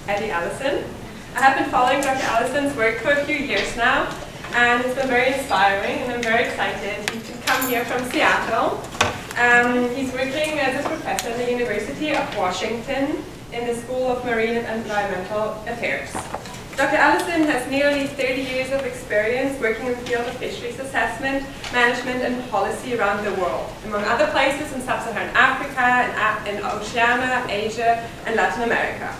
Allison. I have been following Dr. Allison's work for a few years now, and it's been very inspiring, and I'm very excited. He's come here from Seattle. He's working as a professor at the University of Washington in the School of Marine and Environmental Affairs. Dr. Allison has nearly 30 years of experience working in the field of fisheries assessment, management, and policy around the world, among other places in sub-Saharan Africa, in Oceania, Asia, and Latin America.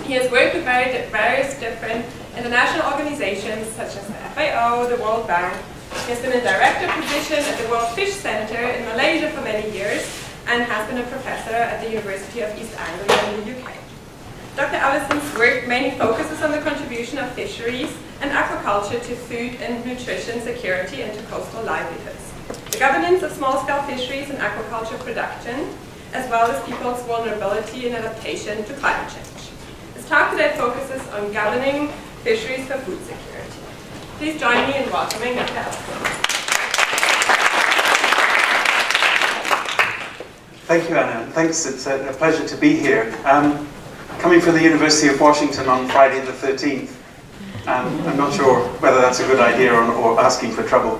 He has worked with various different international organizations such as the FAO, the World Bank. He has been in director position at the World Fish Center in Malaysia for many years and has been a professor at the University of East Anglia in the UK. Dr. Allison's work mainly focuses on the contribution of fisheries and aquaculture to food and nutrition security and to coastal livelihoods, the governance of small-scale fisheries and aquaculture production, as well as people's vulnerability and adaptation to climate change. This talk today focuses on governing fisheries for food security. Please join me in welcoming Dr. Allison. Thank you, Anna. Thanks, it's a pleasure to be here. Coming from the University of Washington on Friday the 13th, I'm not sure whether that's a good idea or asking for trouble.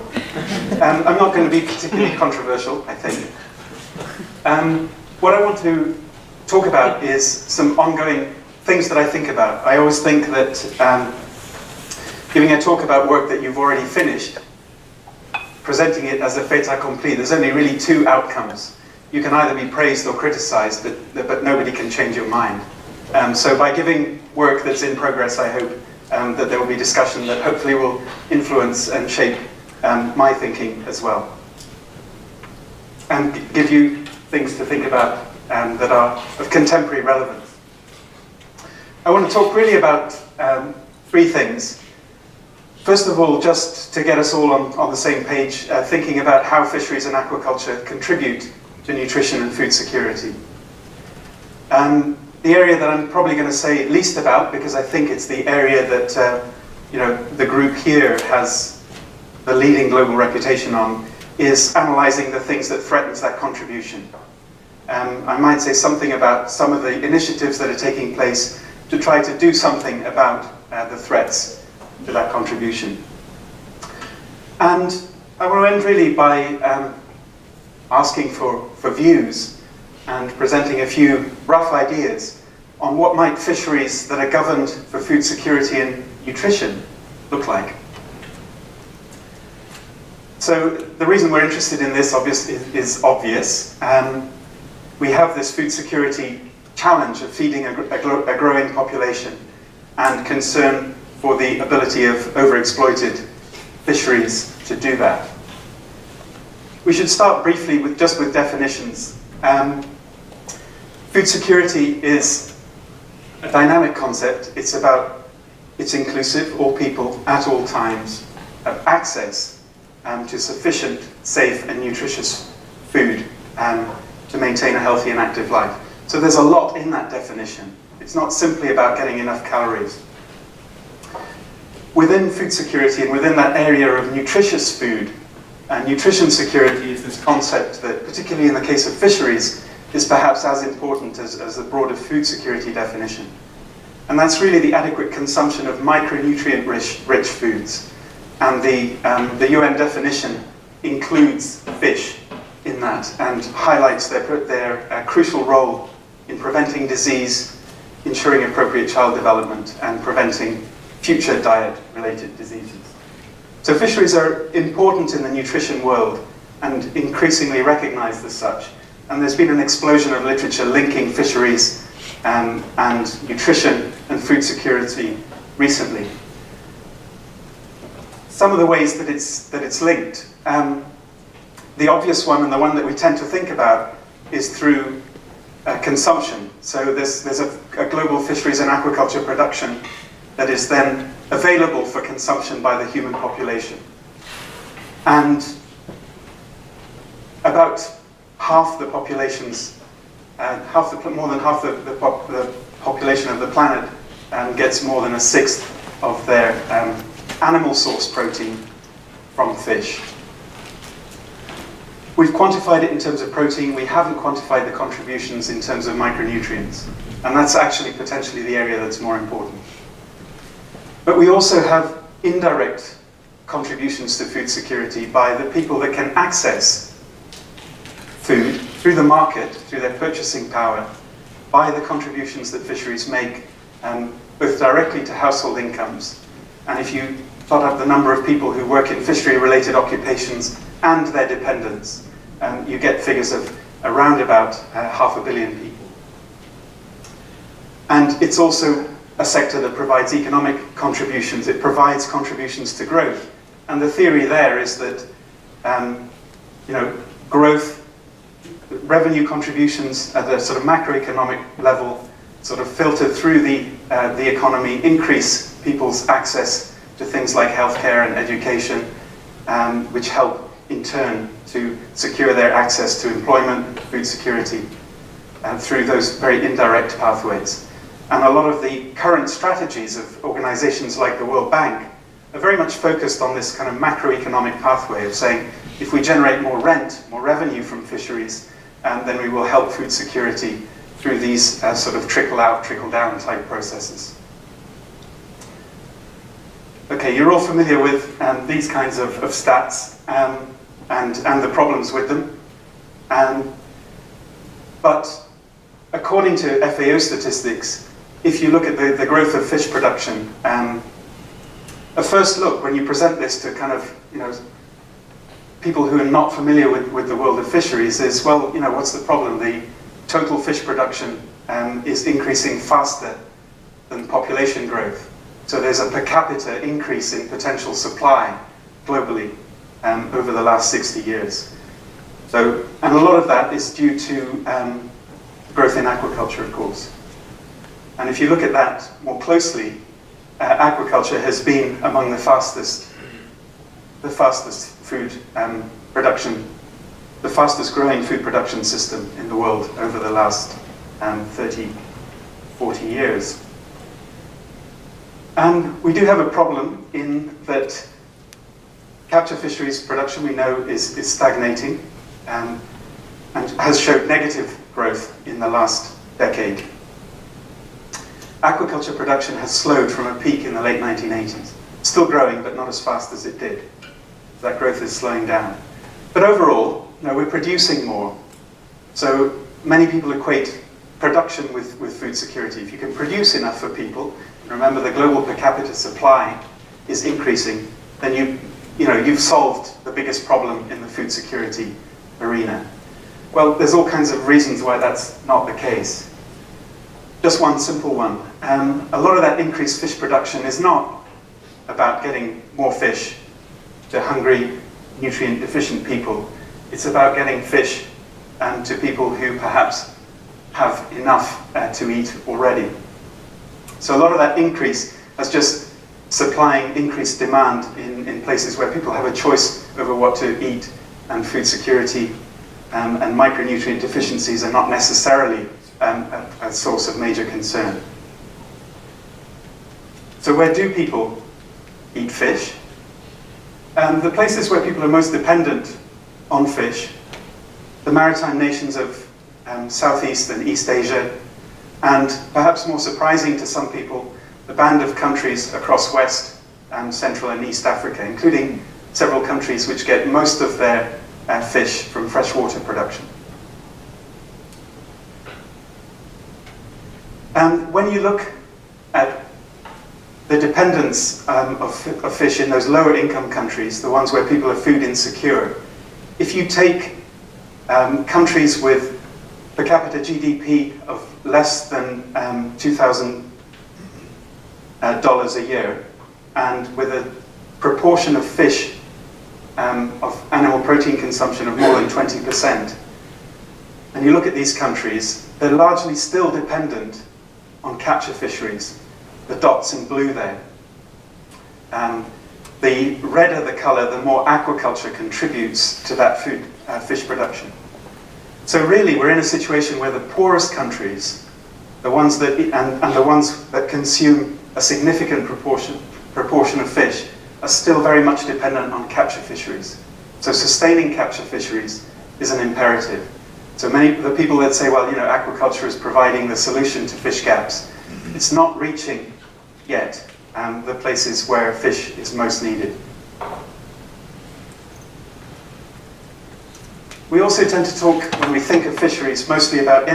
I'm not going to be particularly controversial, I think. What I want to talk about is some ongoing things that I think about. I always think that giving a talk about work that you've already finished, presenting it as a fait accompli, there's only really two outcomes. You can either be praised or criticized, but nobody can change your mind. So by giving work that's in progress, I hope that there will be discussion that hopefully will influence and shape my thinking as well. And give you things to think about that are of contemporary relevance. I want to talk really about three things. First of all, just to get us all on the same page, thinking about how fisheries and aquaculture contribute to nutrition and food security. The area that I'm probably going to say least about, because I think it's the area that the group here has the leading global reputation on, is analysing the things that threatens that contribution. I might say something about some of the initiatives that are taking place to try to do something about the threats to that contribution. And I want to end really by asking for views and presenting a few rough ideas on what might fisheries that are governed for food security and nutrition look like. So the reason we're interested in this is obvious. We have this food security challenge of feeding a growing population and concern for the ability of overexploited fisheries to do that. We should start briefly with definitions. Food security is a dynamic concept. It's inclusive, all people, at all times, have access to sufficient, safe and nutritious food to maintain a healthy and active life. So there's a lot in that definition. It's not simply about getting enough calories. Within food security and within that area of nutritious food, nutrition security is this concept that, particularly in the case of fisheries, is perhaps as important as the broader food security definition. And that's really the adequate consumption of micronutrient-rich foods. And the UN definition includes fish in that and highlights their crucial role in preventing disease, ensuring appropriate child development, and preventing future diet-related diseases. So fisheries are important in the nutrition world and increasingly recognized as such. And there's been an explosion of literature linking fisheries and nutrition and food security recently. Some of the ways that it's linked. The obvious one, and the one that we tend to think about, is through consumption. So there's a global fisheries and aquaculture production that is then available for consumption by the human population. And about half the populations, more than half the population of the planet gets more than a sixth of their animal source protein from fish. We've quantified it in terms of protein. We haven't quantified the contributions in terms of micronutrients. And that's actually potentially the area that's more important. But we also have indirect contributions to food security by the people that can access food through the market, through their purchasing power, by the contributions that fisheries make, both directly to household incomes. And if you plot up the number of people who work in fishery-related occupations and their dependents, you get figures of around about 500 million people. And it's also a sector that provides economic contributions. It provides contributions to growth. And the theory there is that growth, revenue contributions at a sort of macroeconomic level sort of filter through the economy, increase people's access to things like healthcare and education, which help in turn to secure their access to employment, food security, through those very indirect pathways. And a lot of the current strategies of organizations like the World Bank are very much focused on this kind of macroeconomic pathway of saying, if we generate more rent, more revenue from fisheries, then we will help food security through these sort of trickle-out, trickle-down type processes. Okay, you're all familiar with these kinds of stats and the problems with them. But according to FAO statistics, if you look at the growth of fish production, a first look when you present this to kind of, people who are not familiar with the world of fisheries is, well, what's the problem? The total fish production is increasing faster than population growth. So there's a per capita increase in potential supply globally over the last 60 years. So, and a lot of that is due to growth in aquaculture, of course. And if you look at that more closely, aquaculture has been among the fastest food production, the fastest growing food production system in the world over the last 30, 40 years. And we do have a problem in that capture fisheries production, we know, is stagnating and has showed negative growth in the last decade. Aquaculture production has slowed from a peak in the late 1980s. Still growing, but not as fast as it did. That growth is slowing down. But overall, we're producing more. So many people equate production with food security. If you can produce enough for people, and remember the global per capita supply is increasing, then you've solved the biggest problem in the food security arena. Well, there's all kinds of reasons why that's not the case. Just one simple one. A lot of that increased fish production is not about getting more fish to hungry, nutrient-deficient people. It's about getting fish to people who perhaps have enough to eat already. So a lot of that increase is just supplying increased demand in places where people have a choice over what to eat, and food security and micronutrient deficiencies are not necessarily a source of major concern. So where do people eat fish? The places where people are most dependent on fish, the maritime nations of Southeast and East Asia, and perhaps more surprising to some people, the band of countries across West and Central and East Africa, including several countries which get most of their fish from freshwater production. And when you look at the dependence of fish in those lower income countries, the ones where people are food insecure, if you take countries with per capita GDP of less than $2,000 a year, and with a proportion of fish of animal protein consumption of more than 20%, and you look at these countries, they're largely still dependent on capture fisheries, the dots in blue there. The redder the color, the more aquaculture contributes to that food, fish production. So really, we're in a situation where the poorest countries, the ones that and the ones that consume a significant proportion of fish, are still very much dependent on capture fisheries. So sustaining capture fisheries is an imperative. So many of the people that say, well, aquaculture is providing the solution to fish gaps, it's not reaching yet the places where fish is most needed. We also tend to talk, when we think of fisheries, mostly about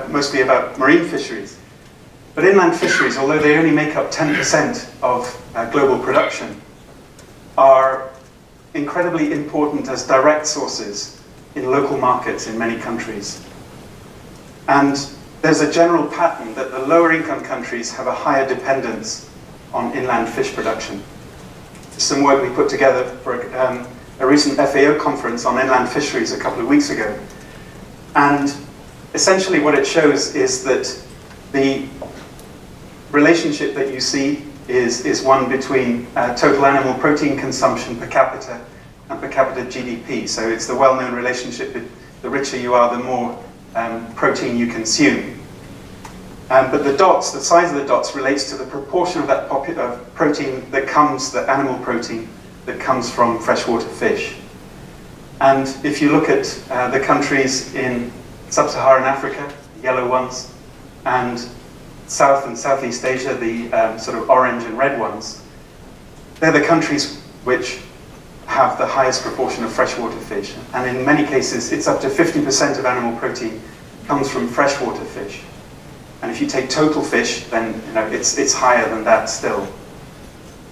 mostly about marine fisheries. But inland fisheries, although they only make up 10% of global production, are incredibly important as direct sources in local markets in many countries. And there's a general pattern that the lower income countries have a higher dependence on inland fish production. Some work we put together for a recent FAO conference on inland fisheries a couple of weeks ago. And essentially what it shows is that the relationship that you see is one between total animal protein consumption per capita and per capita GDP. So it's the well-known relationship that the richer you are, the more protein you consume. But the dots, the size of the dots, relates to the proportion of that protein that comes, the animal protein, that comes from freshwater fish. And if you look at the countries in sub-Saharan Africa, the yellow ones, and South and Southeast Asia, the sort of orange and red ones, they're the countries which have the highest proportion of freshwater fish. And in many cases, it's up to 50% of animal protein comes from freshwater fish. And if you take total fish, then it's higher than that still.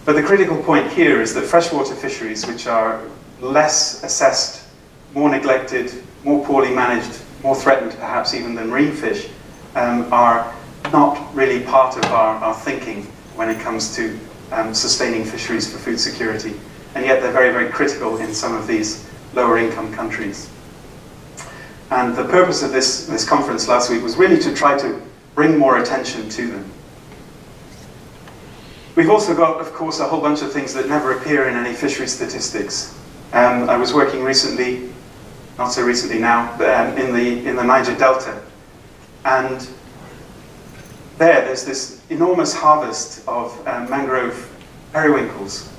But the critical point here is that freshwater fisheries, which are less assessed, more neglected, more poorly managed, more threatened perhaps even than marine fish, are not really part of our thinking when it comes to sustaining fisheries for food security. And yet they're very, very critical in some of these lower income countries. And the purpose of this conference last week was really to try to bring more attention to them. We've also got, of course, a whole bunch of things that never appear in any fishery statistics. I was working recently, not so recently now, but in the Niger Delta. And there's this enormous harvest of mangrove periwinkles.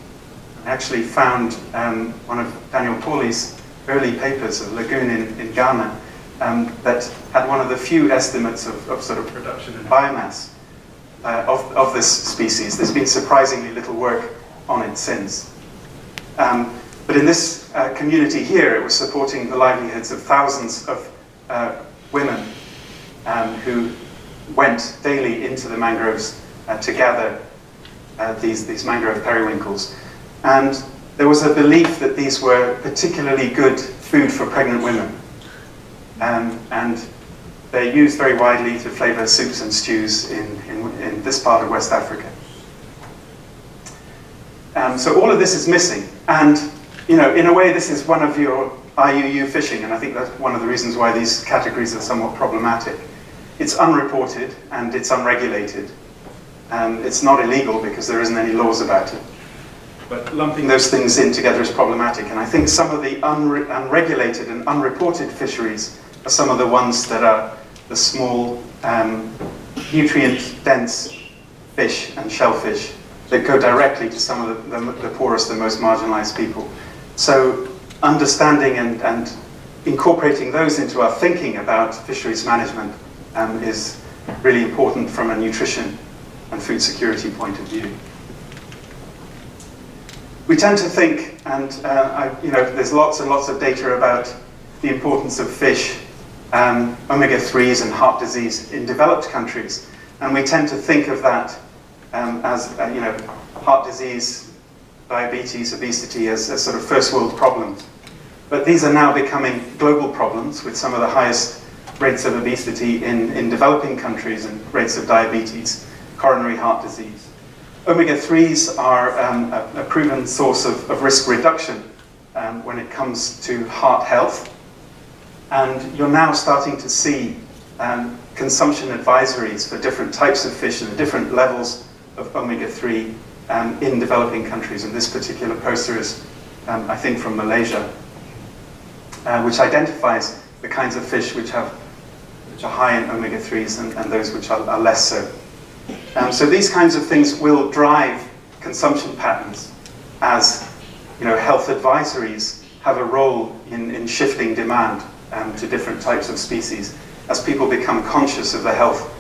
I actually found one of Daniel Pauly's early papers, a lagoon in Ghana, that had one of the few estimates of sort of production and biomass of this species. There's been surprisingly little work on it since. But in this community here, it was supporting the livelihoods of thousands of women who went daily into the mangroves to gather these mangrove periwinkles. And there was a belief that these were particularly good food for pregnant women. And they're used very widely to flavor soups and stews in this part of West Africa. So all of this is missing. And in a way, this is one of your IUU fishing, and I think that's one of the reasons why these categories are somewhat problematic. It's unreported and it's unregulated. It's not illegal because there isn't any laws about it. But lumping those things in together is problematic. And I think some of the unregulated and unreported fisheries are some of the ones that are the small, nutrient-dense fish and shellfish that go directly to some of the poorest and most marginalized people. So understanding and incorporating those into our thinking about fisheries management is really important from a nutrition and food security point of view. We tend to think, and there's lots and lots of data about the importance of fish, omega-3s and heart disease in developed countries, and we tend to think of that as heart disease, diabetes, obesity as sort of first world problems. But these are now becoming global problems with some of the highest rates of obesity in developing countries and rates of diabetes, coronary heart disease. Omega-3s are a proven source of risk reduction when it comes to heart health. And you're now starting to see consumption advisories for different types of fish and different levels of omega-3 in developing countries. And this particular poster is, I think, from Malaysia, which identifies the kinds of fish which are high in omega-3s and those which are less so. So these kinds of things will drive consumption patterns as health advisories have a role in shifting demand to different types of species as people become conscious of the health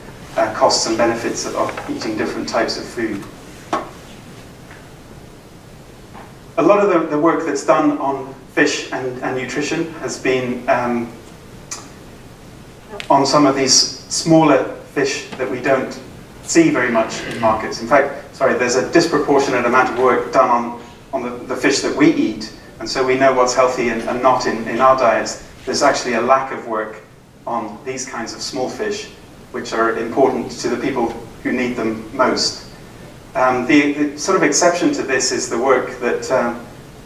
costs and benefits of eating different types of food. A lot of the work that's done on fish and nutrition has been on some of these smaller fish that we don't see very much in markets. In fact, there's a disproportionate amount of work done on the fish that we eat, and so we know what's healthy and not in our diets. There's actually a lack of work on these kinds of small fish, which are important to the people who need them most. The sort of exception to this is the work that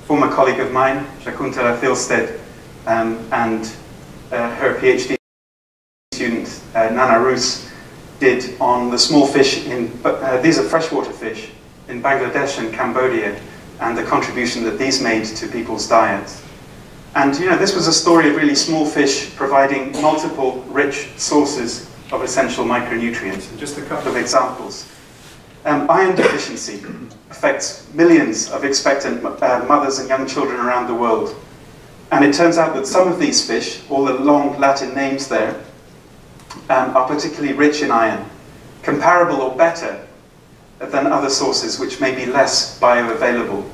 former colleague of mine, Shakuntala Thilsted, and her PhD student, Nana Roos, did on the small fish these are freshwater fish, in Bangladesh and Cambodia, and the contribution that these made to people's diets. And this was a story of really small fish providing multiple rich sources of essential micronutrients. And just a couple of examples. Iron deficiency affects millions of expectant mothers and young children around the world. And it turns out that some of these fish, all the long Latin names there, are particularly rich in iron, comparable or better than other sources which may be less bioavailable.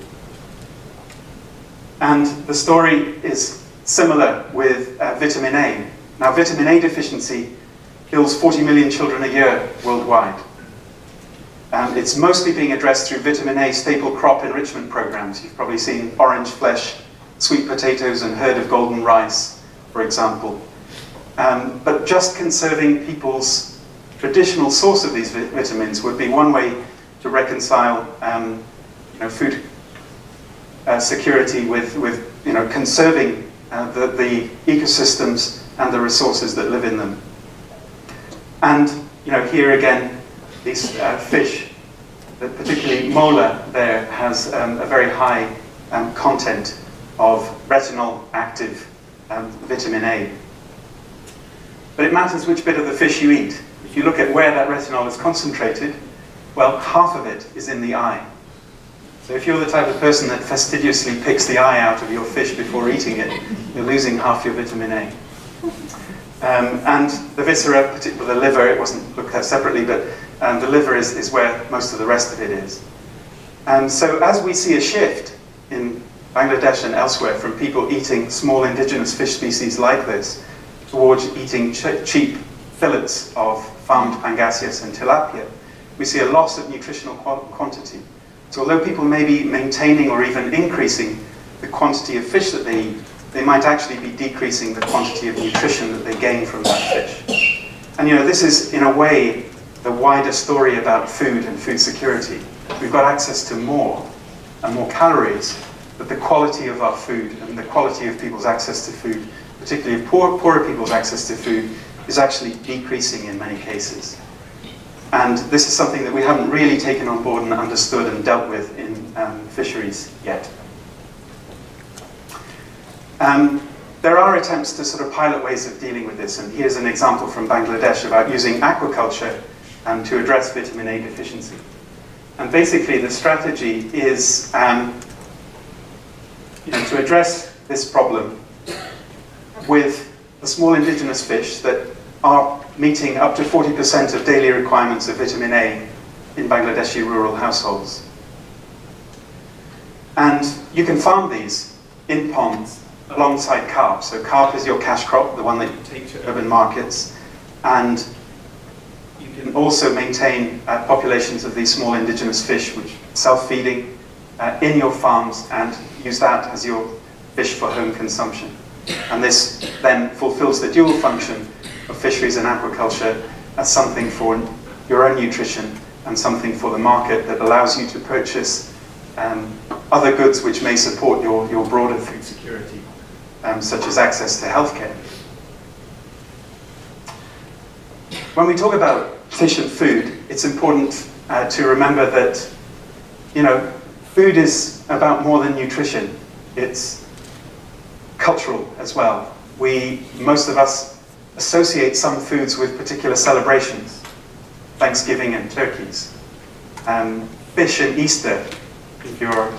And the story is similar with vitamin A. Now, vitamin A deficiency kills 40 million children a year worldwide. It's mostly being addressed through vitamin A staple crop enrichment programs. You've probably seen orange flesh, sweet potatoes, and herd of golden rice, for example. But just conserving people's traditional source of these vitamins would be one way to reconcile food security with conserving the ecosystems and the resources that live in them. And here again, these fish, particularly mola there, has a very high content of retinol active vitamin A. But it matters which bit of the fish you eat. If you look at where that retinol is concentrated, well, half of it is in the eye. So if you're the type of person that fastidiously picks the eye out of your fish before eating it, you're losing half your vitamin A. And the viscera, particularly the liver, it wasn't looked at separately, but the liver is where most of the rest of it is. And so as we see a shift in Bangladesh and elsewhere from people eating small indigenous fish species like this towards eating cheap fillets of farmed pangasius and tilapia, we see a loss of nutritional quantity. So although people may be maintaining or even increasing the quantity of fish that they eat, they might actually be decreasing the quantity of nutrition that they gain from that fish. And this is, in a way, the wider story about food and food security. We've got access to more and more calories, but the quality of our food and the quality of people's access to food, particularly of poorer people's access to food, is actually decreasing in many cases. And this is something that we haven't really taken on board and understood and dealt with in fisheries yet. There are attempts to sort of pilot ways of dealing with this, and here's an example from Bangladesh about using aquaculture to address vitamin A deficiency. And basically the strategy is to address this problem with the small indigenous fish that are meeting up to 40% of daily requirements of vitamin A in Bangladeshi rural households. And you can farm these in ponds alongside carp. So carp is your cash crop, the one that you take to urban markets, and you can also maintain populations of these small indigenous fish, which are self-feeding in your farms, and use that as your fish for home consumption. And this then fulfills the dual function of fisheries and aquaculture as something for your own nutrition and something for the market that allows you to purchase other goods which may support your broader food security, such as access to healthcare. When we talk about fish and food, it's important to remember that food is about more than nutrition. It's cultural as well. Most of us associate some foods with particular celebrations, Thanksgiving and turkeys, fish and Easter, if you're,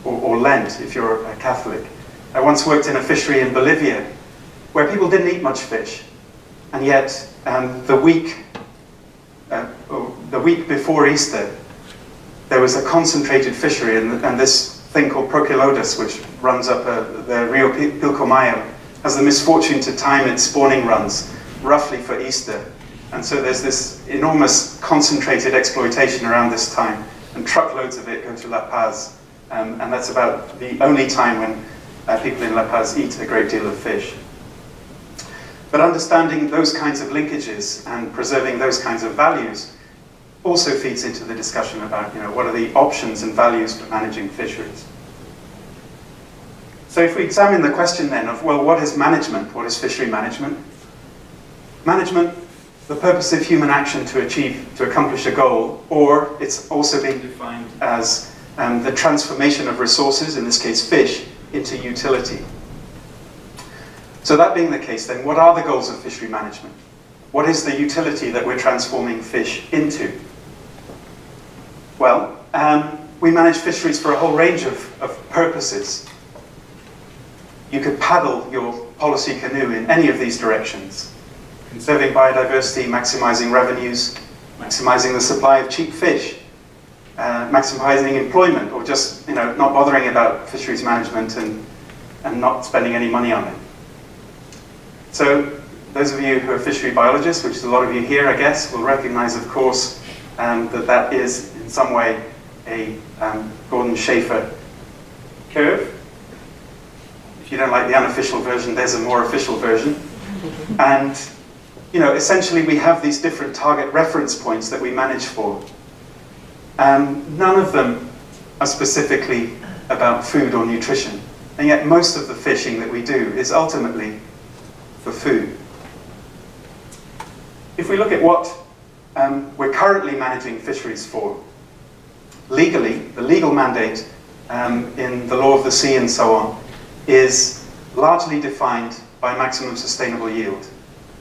or Lent, if you're a Catholic, I once worked in a fishery in Bolivia where people didn't eat much fish, and yet the week before Easter, there was a concentrated fishery, and this thing called Prochilodus, which runs up the Rio Pilcomayo, has the misfortune to time its spawning runs roughly for Easter. And so there's this enormous concentrated exploitation around this time, and truckloads of it go to La Paz. And that's about the only time when people in La Paz eat a great deal of fish. But understanding those kinds of linkages and preserving those kinds of values also feeds into the discussion about, what are the options and values for managing fisheries. So if we examine the question then of, well, what is management? What is fishery management? Management, the purpose of human action to accomplish a goal, or it's also being defined as the transformation of resources, in this case fish, into utility. So that being the case, then what are the goals of fishery management? What is the utility that we're transforming fish into? Well, we manage fisheries for a whole range of purposes. You could paddle your policy canoe in any of these directions. Conserving biodiversity, maximizing revenues, maximizing the supply of cheap fish, maximizing employment, or just not bothering about fisheries management and not spending any money on it. So those of you who are fishery biologists, which is a lot of you here, I guess, will recognize, of course, that is in some way a Gordon-Schaefer curve. If you don't like the unofficial version, there's a more official version. And essentially we have these different target reference points that we manage for. None of them are specifically about food or nutrition, and yet most of the fishing that we do is ultimately for food. If we look at what we're currently managing fisheries for, legally, the legal mandate in the law of the sea and so on is largely defined by maximum sustainable yield.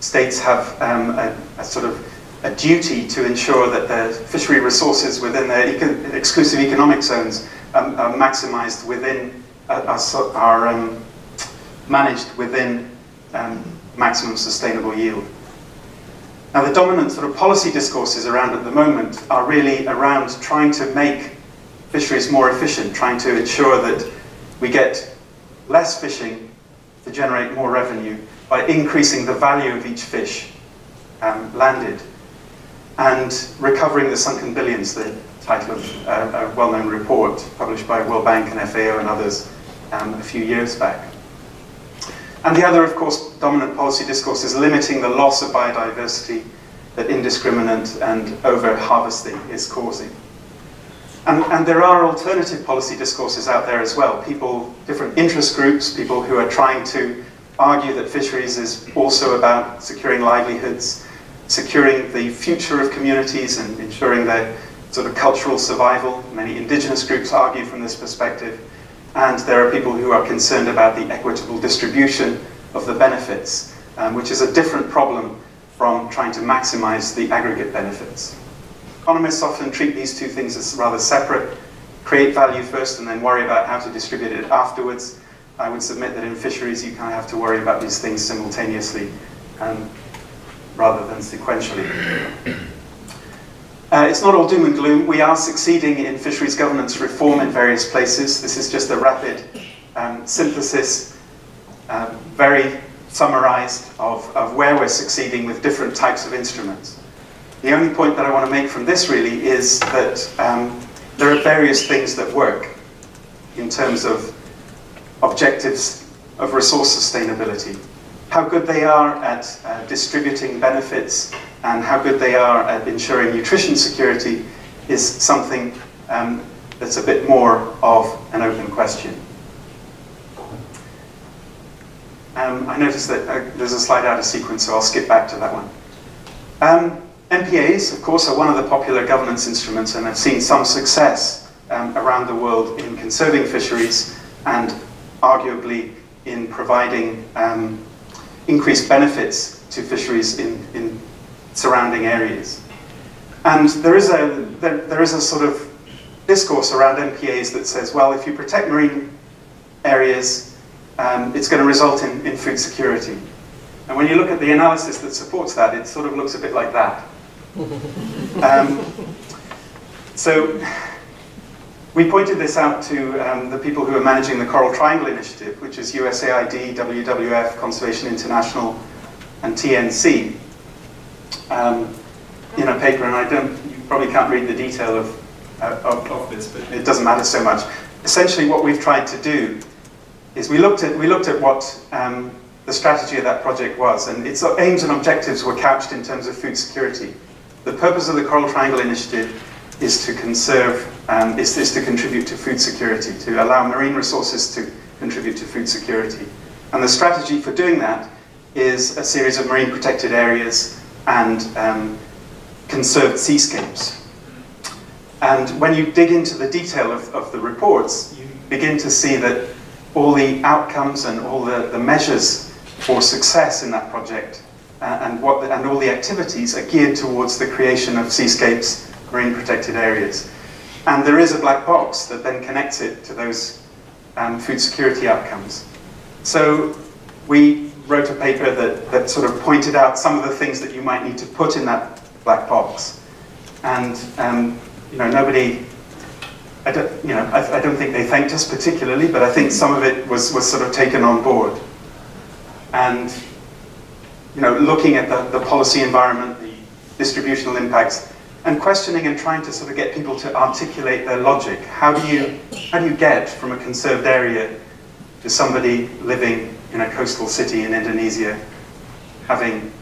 States have a sort of a duty to ensure that the fishery resources within their exclusive economic zones are maximized within, are managed within maximum sustainable yield. Now the dominant sort of policy discourses around at the moment are really around trying to make fisheries more efficient, trying to ensure that we get less fishing to generate more revenue by increasing the value of each fish landed, and recovering the sunken billions, the title of a well-known report published by World Bank and FAO and others a few years back. And the other, of course, dominant policy discourse is limiting the loss of biodiversity that indiscriminate and over-harvesting is causing. And there are alternative policy discourses out there as well. People, different interest groups, people who are trying to argue that fisheries is also about securing livelihoods, securing the future of communities and ensuring their sort of cultural survival. Many indigenous groups argue from this perspective. And there are people who are concerned about the equitable distribution of the benefits, which is a different problem from trying to maximize the aggregate benefits. Economists often treat these two things as rather separate, create value first and then worry about how to distribute it afterwards. I would submit that in fisheries you kind of have to worry about these things simultaneously rather than sequentially. It's not all doom and gloom. We are succeeding in fisheries governance reform in various places. This is just a rapid synthesis, very summarized, of where we're succeeding with different types of instruments. The only point that I want to make from this really is that there are various things that work in terms of objectives of resource sustainability. How good they are at distributing benefits and how good they are at ensuring nutrition security is something that's a bit more of an open question. I noticed that there's a slide out of sequence, so I'll skip back to that one. MPAs, of course, are one of the popular governance instruments and have seen some success around the world in conserving fisheries and arguably in providing increased benefits to fisheries in surrounding areas. And there is a sort of discourse around MPAs that says, well, if you protect marine areas, it's going to result in food security. And when you look at the analysis that supports that, it sort of looks a bit like that. So we pointed this out to the people who are managing the Coral Triangle Initiative, which is USAID, WWF, Conservation International, and TNC, in a paper, and you probably can't read the detail of this, but it doesn't matter so much. Essentially what we've tried to do is we looked at what the strategy of that project was, and its aims and objectives were couched in terms of food security. The purpose of the Coral Triangle Initiative is to conserve, is to contribute to food security, to allow marine resources to contribute to food security. And the strategy for doing that is a series of marine protected areas and conserved seascapes. And when you dig into the detail of the reports, you begin to see that all the outcomes and all the measures for success in that project and all the activities are geared towards the creation of seascapes, marine protected areas. And there is a black box that then connects it to those food security outcomes. So we wrote a paper that sort of pointed out some of the things that you might need to put in that black box. And you know, nobody, I don't think they thanked us particularly, but I think some of it was sort of taken on board. And you know, looking at the policy environment, the distributional impacts, and questioning and trying to sort of get people to articulate their logic. How do you get from a conserved area to somebody living in a coastal city in Indonesia having,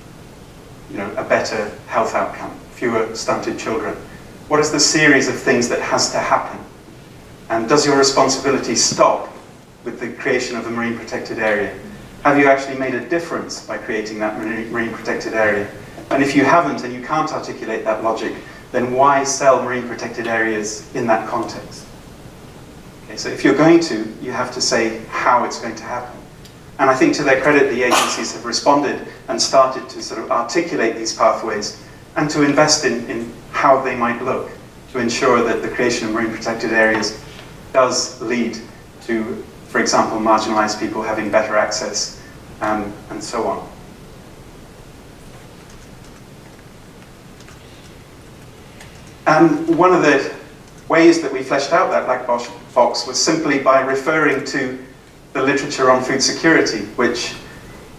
you know, a better health outcome, fewer stunted children? What is the series of things that has to happen? And does your responsibility stop with the creation of a marine protected area? Have you actually made a difference by creating that marine protected area? And if you haven't and you can't articulate that logic, then why sell marine protected areas in that context? Okay, so if you're going to, you have to say how it's going to happen. And I think to their credit, the agencies have responded and started to sort of articulate these pathways and to invest in how they might look to ensure that the creation of marine protected areas does lead to, for example, marginalized people having better access and so on. And one of the ways that we fleshed out that black box was simply by referring to the literature on food security, which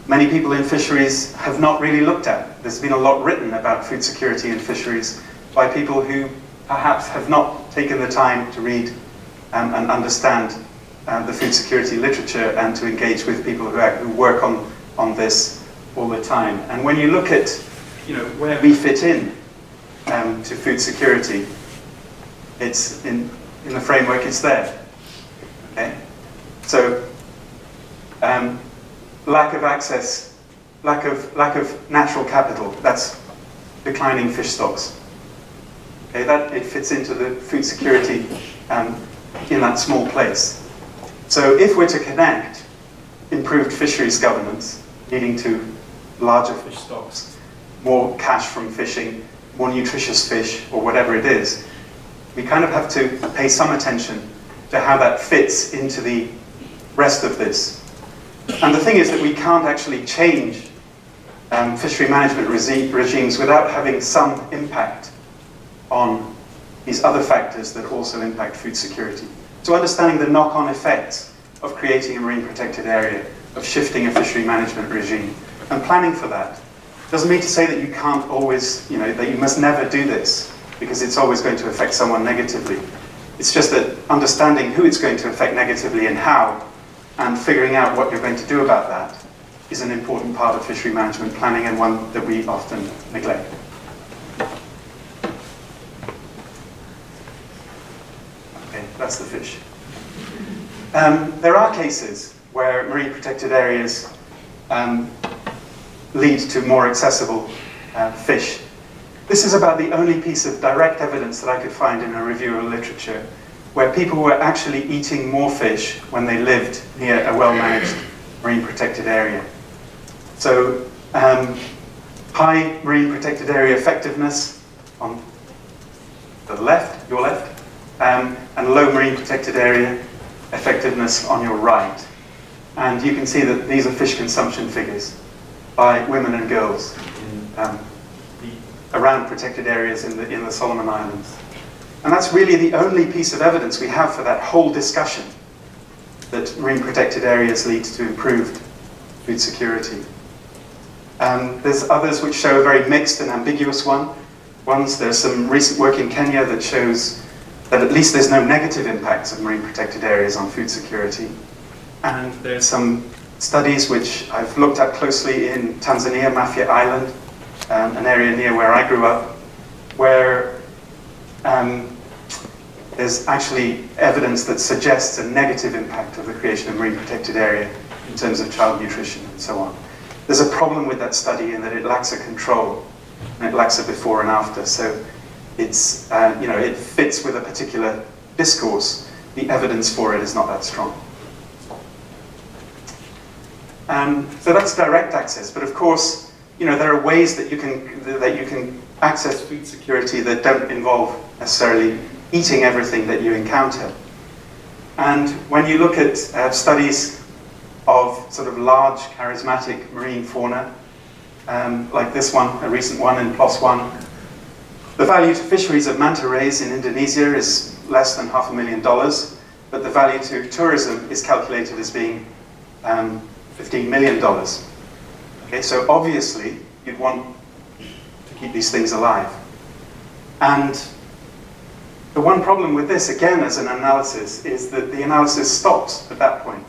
many people in fisheries have not really looked at. There's been a lot written about food security in fisheries by people who perhaps have not taken the time to read and understand the food security literature and to engage with people who work on this all the time. And when you look at, you know, where we fit in to food security, it's in the framework, it's there. Okay? So lack of access, lack of natural capital, that's declining fish stocks. Okay, it fits into the food security in that small place. So if we're to connect improved fisheries governance, leading to larger fish stocks, more cash from fishing, more nutritious fish, or whatever it is, we kind of have to pay some attention to how that fits into the rest of this. And the thing is that we can't actually change fishery management regimes without having some impact on these other factors that also impact food security. So understanding the knock-on effects of creating a marine protected area, of shifting a fishery management regime, and planning for that. Doesn't mean to say that you can't always, you know, that you must never do this, because it's always going to affect someone negatively. It's just that understanding who it's going to affect negatively and how, and figuring out what you're going to do about that, is an important part of fishery management planning, and one that we often neglect. Okay, that's the fish. There are cases where marine protected areas lead to more accessible fish. This is about the only piece of direct evidence that I could find in a review of literature where people were actually eating more fish when they lived near a well-managed marine protected area. So high marine protected area effectiveness on the left, your left, and low marine protected area effectiveness on your right. And you can see that these are fish consumption figures by women and girls around protected areas in the Solomon Islands. And that's really the only piece of evidence we have for that whole discussion, that marine protected areas lead to improved food security. There's others which show a very mixed and ambiguous ones. There's some recent work in Kenya that shows that at least there's no negative impacts of marine protected areas on food security. And there's some studies which I've looked at closely in Tanzania, Mafia Island, an area near where I grew up, where there's actually evidence that suggests a negative impact of the creation of marine protected area in terms of child nutrition and so on. There's a problem with that study in that it lacks a control, and it lacks a before and after, so it's, it fits with a particular discourse. The evidence for it is not that strong. So that's direct access, but of course, there are ways that you can access food security that don't involve necessarily eating everything that you encounter. And when you look at studies of sort of large, charismatic marine fauna, like this one, a recent one in PLOS One, the value to fisheries of manta rays in Indonesia is less than $500,000, but the value to tourism is calculated as being $15 million. Okay, so obviously you'd want to keep these things alive. And the one problem with this, again, as an analysis, is that the analysis stops at that point.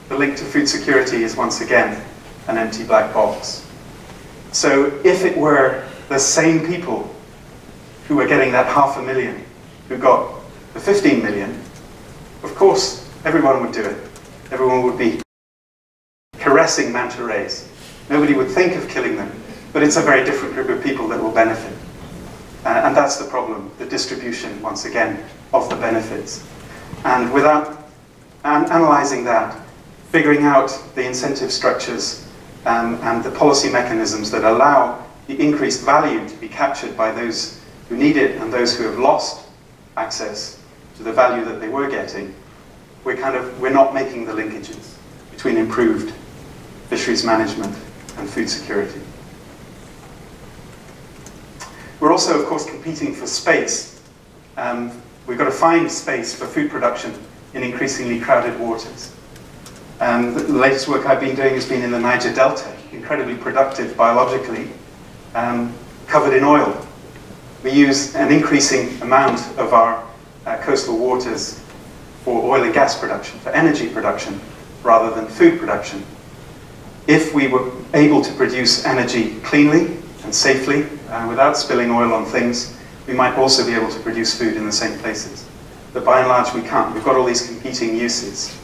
The link to food security is once again an empty black box. So if it were the same people who were getting that $500,000 who got the 15 million, of course everyone would do it. Everyone would be caressing manta rays. Nobody would think of killing them, but it's a very different group of people that will benefit. And that's the problem, the distribution, once again, of the benefits. And without analysing that, figuring out the incentive structures and the policy mechanisms that allow the increased value to be captured by those who need it and those who have lost access to the value that they were getting, we're not making the linkages between improved fisheries management and food security. We're also, of course, competing for space. We've got to find space for food production in increasingly crowded waters. The latest work I've been doing has been in the Niger Delta, incredibly productive biologically, covered in oil. We use an increasing amount of our coastal waters for oil and gas production, for energy production, rather than food production. If we were able to produce energy cleanly and safely, without spilling oil on things, we might also be able to produce food in the same places. But by and large, we can't. We've got all these competing uses.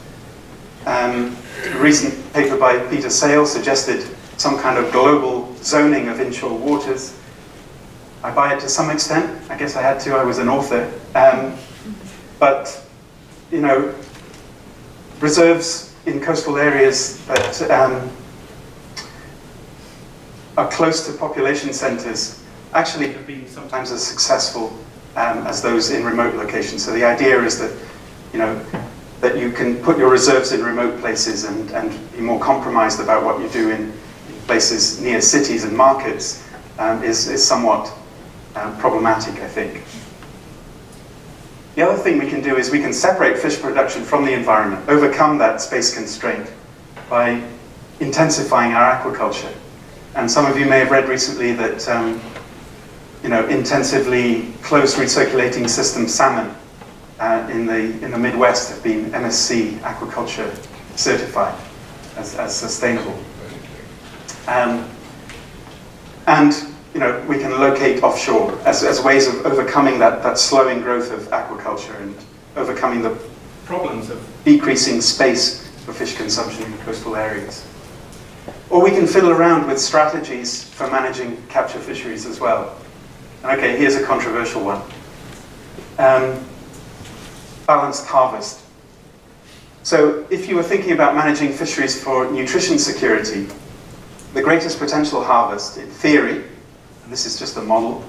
A recent paper by Peter Sale suggested some kind of global zoning of inshore waters. I buy it to some extent. I guess I had to. I was an author. But, reserves in coastal areas that are close to population centres actually have been sometimes as successful as those in remote locations. So the idea is that, that you can put your reserves in remote places and be more compromised about what you do in places near cities and markets is somewhat problematic, I think. The other thing we can do is we can separate fish production from the environment, overcome that space constraint by intensifying our aquaculture. And some of you may have read recently that intensively close recirculating system salmon in the Midwest have been MSC aquaculture certified as sustainable. We can locate offshore as ways of overcoming that slowing growth of aquaculture and overcoming the problems of decreasing space for fish consumption in coastal areas. Or we can fiddle around with strategies for managing capture fisheries as well. And okay, here's a controversial one. Balanced harvest. So if you were thinking about managing fisheries for nutrition security, the greatest potential harvest, in theory, and this is just a model,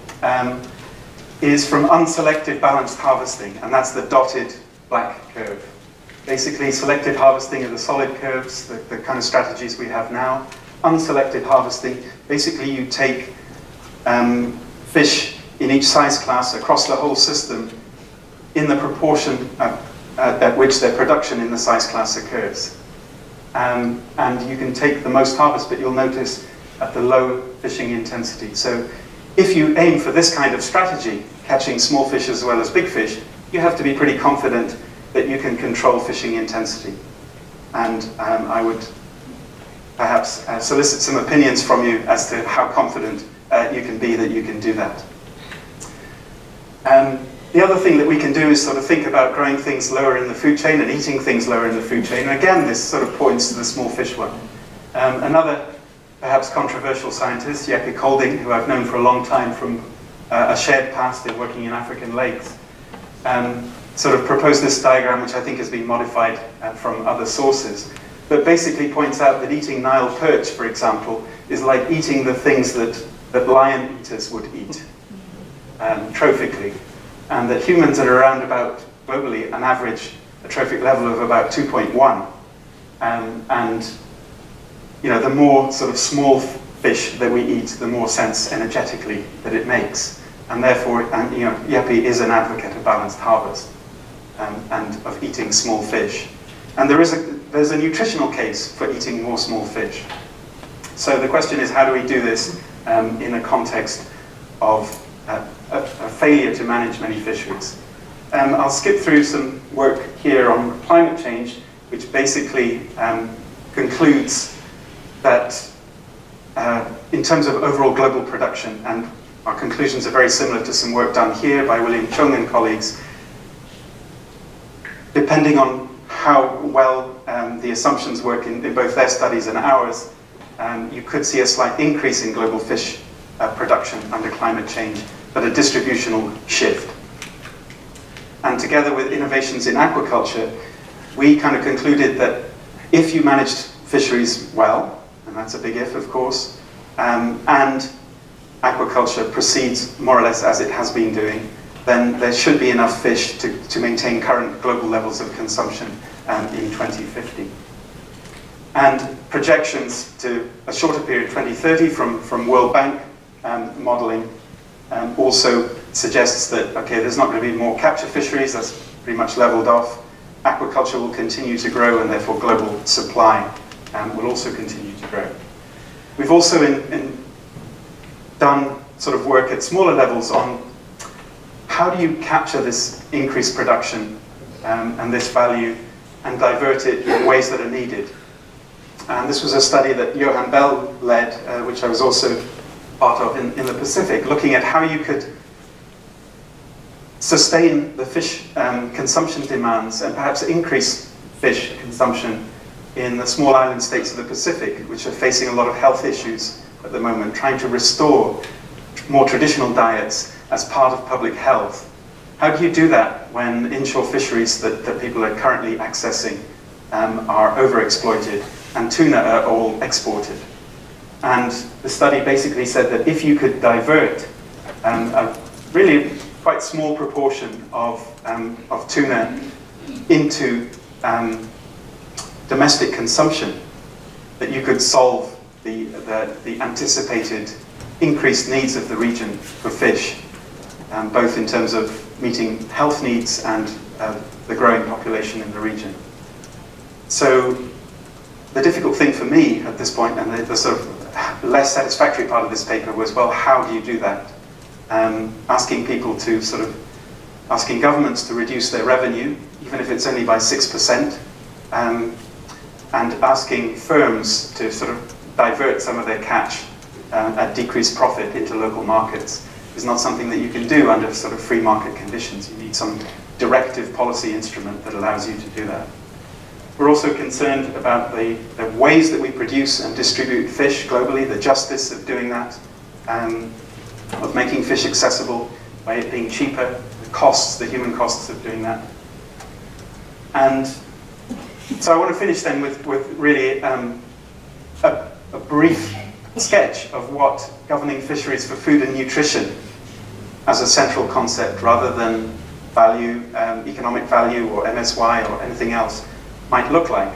is from unselected balanced harvesting, and that's the dotted black curve. Basically, selected harvesting are the solid curves, the kind of strategies we have now. Unselected harvesting, basically you take fish in each size class across the whole system in the proportion at which their production in the size class occurs. And you can take the most harvest, but you'll notice at the low fishing intensity. So if you aim for this kind of strategy, catching small fish as well as big fish, you have to be pretty confident that you can control fishing intensity. And I would perhaps solicit some opinions from you as to how confident you can be that you can do that. The other thing that we can do is sort of think about growing things lower in the food chain and eating things lower in the food chain. And again, this sort of points to the small fish one. Another perhaps controversial scientist, Jeppe Kolding, who I've known for a long time from a shared past in working in African lakes, sort of proposed this diagram, which I think has been modified from other sources, but basically points out that eating Nile perch, for example, is like eating the things that lion eaters would eat, trophically. And that humans are around about, globally, an average trophic level of about 2.1. And you know, the more sort of small fish that we eat, the more sense energetically that it makes. And therefore, you know, Jeppe is an advocate of balanced harvest and of eating small fish. And there's a nutritional case for eating more small fish. So the question is, how do we do this in a context of a failure to manage many fisheries? I'll skip through some work here on climate change, which basically concludes that in terms of overall global production, and our conclusions are very similar to some work done here by William Chung and colleagues, depending on how well the assumptions work in both their studies and ours, you could see a slight increase in global fish production under climate change, but a distributional shift. And together with innovations in aquaculture, we kind of concluded that if you managed fisheries well, and that's a big if, of course, and aquaculture proceeds more or less as it has been doing, then there should be enough fish to maintain current global levels of consumption in 2050. And projections to a shorter period, 2030, from World Bank modeling, also suggests that, okay, there's not going to be more capture fisheries, that's pretty much leveled off. Aquaculture will continue to grow, and therefore global supply will also continue to grow. We've also done sort of work at smaller levels on how do you capture this increased production and this value and divert it in ways that are needed. And this was a study that Johan Bell led, which I was also part of in the Pacific, looking at how you could sustain the fish consumption demands and perhaps increase fish consumption in the small island states of the Pacific, which are facing a lot of health issues at the moment, trying to restore more traditional diets as part of public health. How do you do that when inshore fisheries that people are currently accessing are overexploited and tuna are all exported? And the study basically said that if you could divert a really quite small proportion of tuna into domestic consumption, that you could solve the anticipated increased needs of the region for fish, both in terms of meeting health needs and the growing population in the region. So the difficult thing for me at this point, and the sort of less satisfactory part of this paper, was, well, how do you do that? Asking people to asking governments to reduce their revenue, even if it's only by 6%, and asking firms to sort of divert some of their catch at decreased profit into local markets is not something that you can do under sort of free market conditions. You need some directive policy instrument that allows you to do that. We're also concerned about the ways that we produce and distribute fish globally, the justice of doing that, of making fish accessible by it being cheaper, the costs, the human costs of doing that. And so I want to finish then with really a brief sketch of what governing fisheries for food and nutrition as a central concept, rather than value, economic value or MSY or anything else, might look like?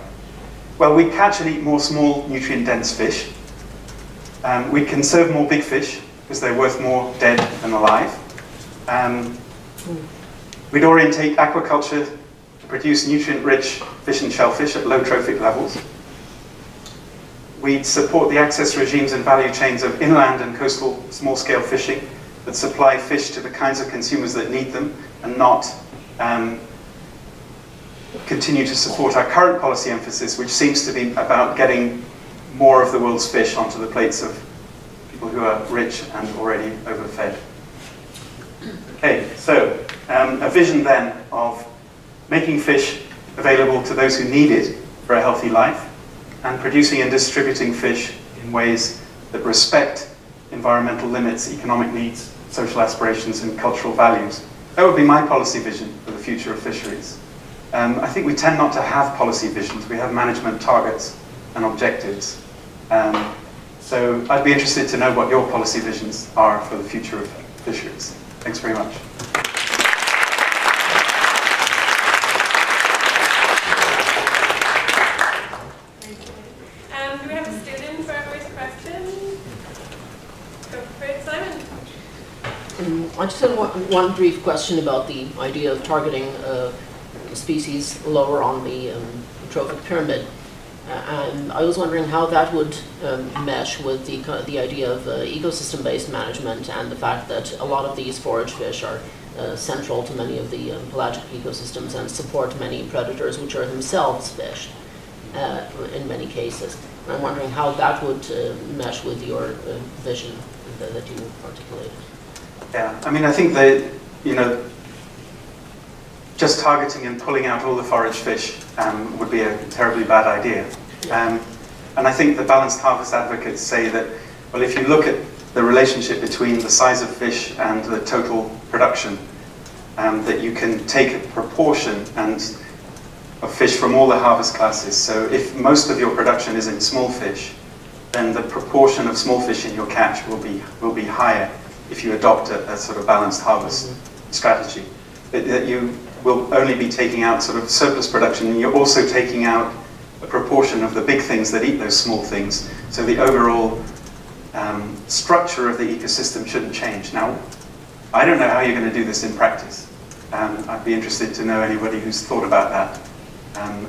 Well, we catch and eat more small, nutrient-dense fish. We conserve more big fish, because they're worth more dead than alive. We'd orientate aquaculture to produce nutrient-rich fish and shellfish at low trophic levels. We'd support the access regimes and value chains of inland and coastal small-scale fishing that supply fish to the kinds of consumers that need them, and not continue to support our current policy emphasis, which seems to be about getting more of the world's fish onto the plates of people who are rich and already overfed. Okay, so a vision then of making fish available to those who need it for a healthy life, and producing and distributing fish in ways that respect environmental limits, economic needs, social aspirations, and cultural values. That would be my policy vision for the future of fisheries. I think we tend not to have policy visions. We have management targets and objectives. So I'd be interested to know what your policy visions are for the future of fisheries. Thanks very much. Do we have a student for our first question? Go for it, Simon. I just had one brief question about the idea of targeting species lower on the trophic pyramid. And I was wondering how that would mesh with the idea of ecosystem-based management, and the fact that a lot of these forage fish are central to many of the pelagic ecosystems and support many predators which are themselves fish in many cases. And I'm wondering how that would mesh with your vision that you articulated. Yeah, I mean, I think that, just targeting and pulling out all the forage fish would be a terribly bad idea. And I think the balanced harvest advocates say that, well, if you look at the relationship between the size of fish and the total production, that you can take a proportion of fish from all the harvest classes. So if most of your production is in small fish, then the proportion of small fish in your catch will be higher if you adopt a sort of balanced harvest strategy. That you will only be taking out sort of surplus production, and you're also taking out a proportion of the big things that eat those small things. So the overall structure of the ecosystem shouldn't change. Now, I don't know how you're going to do this in practice. I'd be interested to know anybody who's thought about that,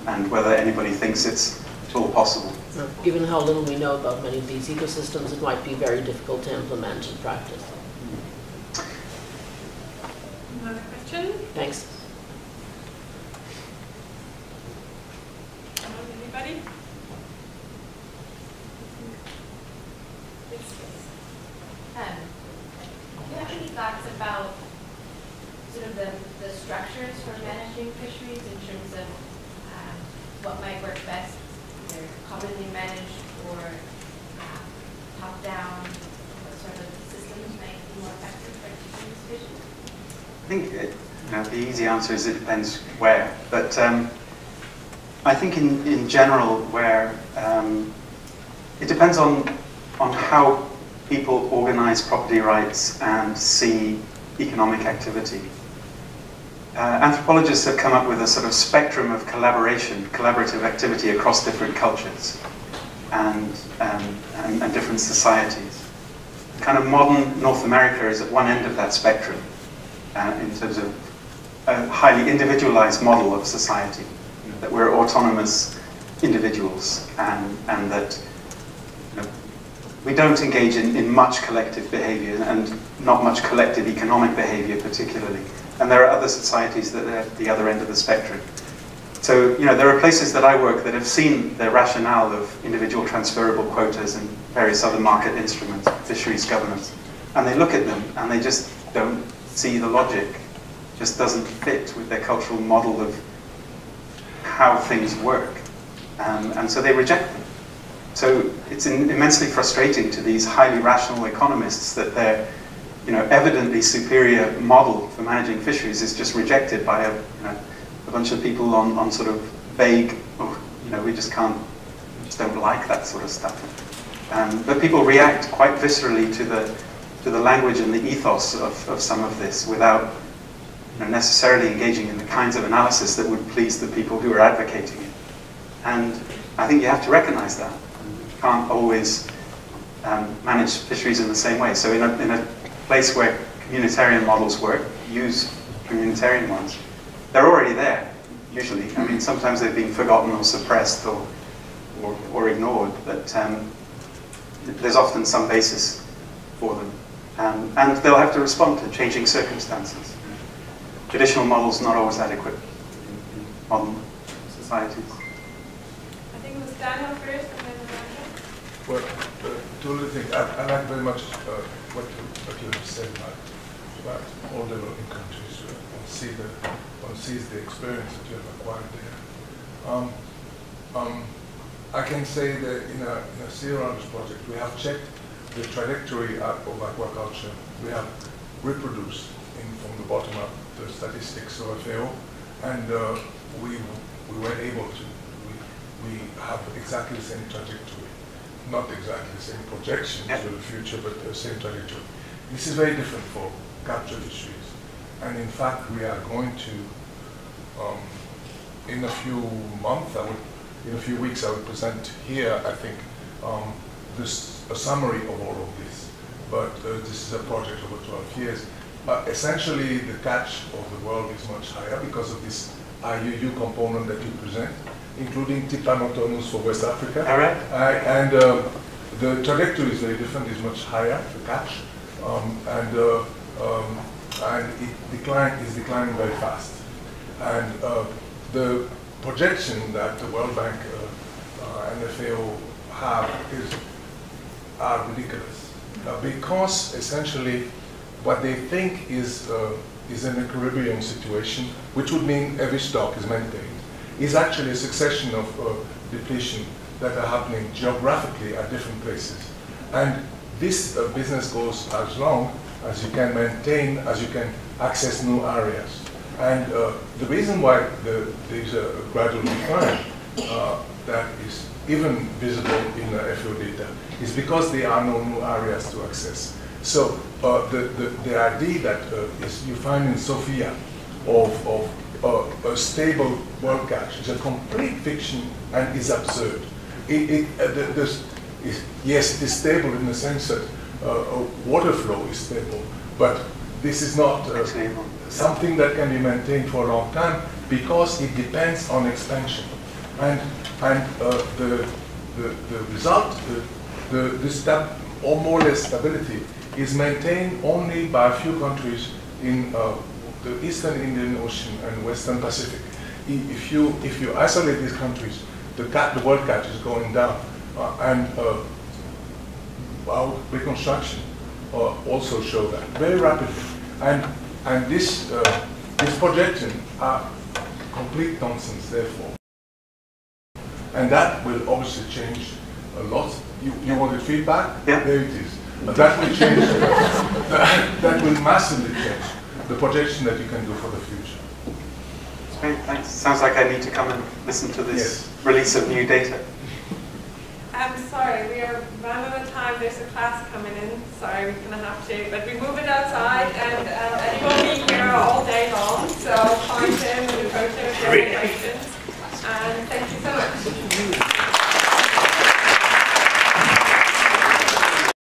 and whether anybody thinks it's at all possible. Given how little we know about many of these ecosystems, it might be very difficult to implement in practice. Another question? Thanks. Anybody? Do you have any thoughts about sort of the structures for managing fisheries in terms of what might work best, either commonly managed or top-down? What sort of systems might be more effective for teaching fisheries? I think the easy answer is it depends where. But I think in general, where it depends on how people organize property rights and see economic activity. Anthropologists have come up with a sort of spectrum of collaborative activity across different cultures and different societies. Kind of modern North America is at one end of that spectrum in terms of a highly individualized model of society, that we're autonomous individuals, and that we don't engage in much collective behavior, and not much collective economic behavior particularly. And there are other societies that are at the other end of the spectrum. So there are places that I work that have seen the rationale of individual transferable quotas and various other market instruments, fisheries governance, and they look at them and they just don't see the logic. It just doesn't fit with their cultural model of how things work, and so they reject them. So it's immensely frustrating to these highly rational economists that their evidently superior model for managing fisheries is just rejected by a bunch of people on sort of vague, we just don't like that sort of stuff. But people react quite viscerally to the language and the ethos of some of this without necessarily engaging in the kinds of analysis that would please the people who are advocating it. And I think you have to recognize that. You can't always manage fisheries in the same way. So in a place where communitarian models work, use communitarian ones. They're already there, usually. I mean, sometimes they've been forgotten or suppressed or ignored, but there's often some basis for them. And they'll have to respond to changing circumstances. Traditional models not always adequate in modern societies. I think it was Daniel first and then Rebecca. Well, two little things. I like very much what you have said about all developing countries. One sees the experience that you have acquired there. I can say that in a Sierra Leone project, we have checked the trajectory of aquaculture. We have reproduced from the bottom up the statistics of FAO, and we were able to. We have exactly the same trajectory. Not exactly the same projection to the future, but the same trajectory. This is very different for capture fisheries. And in fact, we are going to, in a few months, in a few weeks, I will present here, I think, a summary of all of this. But this is a project over 12 years. Essentially, the catch of the world is much higher because of this IUU component that you present, including Typanotonus for West Africa. All right. And the trajectory is very different, is much higher, the catch. And it is declining very fast. And the projection that the World Bank and the FAO have are ridiculous. Because essentially what they think is an equilibrium situation, which would mean every stock is maintained, is actually a succession of depletion that are happening geographically at different places. And this business goes as long as you can maintain, as you can access new areas. And the reason why there is a gradual decline that is even visible in the FAO data is because there are no new areas to access. So the idea that you find in Sofia of a stable world catch is a complete fiction and is absurd. Yes, it is stable in the sense that water flow is stable, but this is not something that can be maintained for a long time because it depends on expansion. And the result, this or more or less stability, is maintained only by a few countries in the Eastern Indian Ocean and Western Pacific. If you isolate these countries, the world catch is going down, and our reconstruction also show that very rapidly. And this projection are complete nonsense, therefore. And that will obviously change a lot. You wanted feedback? Yeah. There it is. That will change. that will massively change the projection that you can do for the future. That's great, thanks. Sounds like I need to come and listen to this Yes. release of new data. I'm sorry, we are running out of time. There's a class coming in. Sorry, we're going to have to. But we move it outside, and Eddie will be here all day long. So find him and approach him if you have any questions.